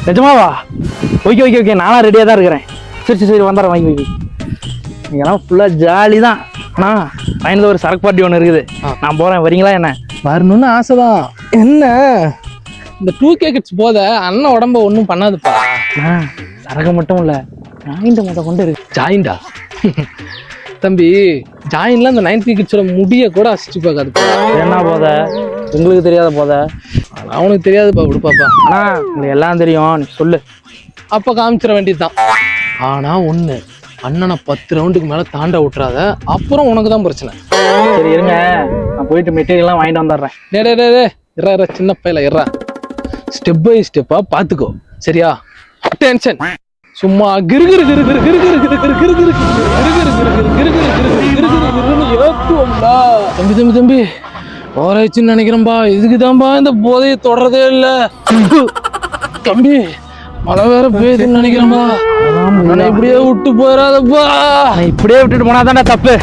நிஜமாவா? Okay okay okay, நானும் ரெடியாக தான் இருக்கிறேன். சரி சரி சரி, வந்துடுறேன். வாங்கி வைக்கி. இங்கெல்லாம் ஃபுல்லாக ஜாலி தான். அண்ணா ஃபைனலில் ஒரு சரக்கு பார்ட்டி ஒன்று இருக்குது, நான் போகிறேன், வரீங்களா? என்ன வரணும்னு ஆசைதான். என்ன இந்த 2K கிட்ஸ் போத அண்ணன் உடம்ப ஒன்றும் பண்ணாதுப்பா. சரக்கு மட்டும் இல்லை, ஜாயிண்ட் முத கொண்டு இருக்கு. ஜாயிண்டா? தம்பி ஜாயின்லாம் இந்த 90 கிட்ஸோட முடிய கூட அசிச்சு பார்க்காதுப்பா. என்ன போத? உங்களுக்கு தெரியாத போத? அவனுக்கு தெரியாதுப்பா, விடுப்பாப்பா. அண்ணா உங்களுக்கு எல்லாம் தெரியும், நீ சொல்லு. அப்போ காமிச்சிட வேண்டியதுதான். ஆனா ஒண்ணு, அண்ணனை 10 ரவுண்டுக்கு மேல தாண்ட விட்டுறாத, அப்புறம் உனக்கு தான் பிரச்சனை. சரி இருங்க, நான் போயிட்டு மெட்டீரியல்லாம் வாங்கிட்டு வந்துடுறேன். டே இறா சின்ன பையில இறா. ஸ்டெப் பை ஸ்டெப்பா பாத்துக்கோ, சரியா? டென்ஷன் சும்மா கிருகிரு கிருகிரு கிருகிரு கிருகிரு கிருகிரு கிருகிரு கிருகிரு கிருகிரு கிருகிரு கிருகிருன்னு ஏத்துவோம்டா. தம்பி தம்பி தம்பி ஓராய்ச்சின்னு நினைக்கிறேன்பா. இதுக்குதான்பா இந்த போதையை தொடரதே இல்லை. தம்பி மழை வேற பெய்யுதுன்னு நினைக்கிறேன்பா. இப்படியே விட்டு போயிடாதப்பா. இப்படியே விட்டுட்டு போனாதான்டா தப்பு.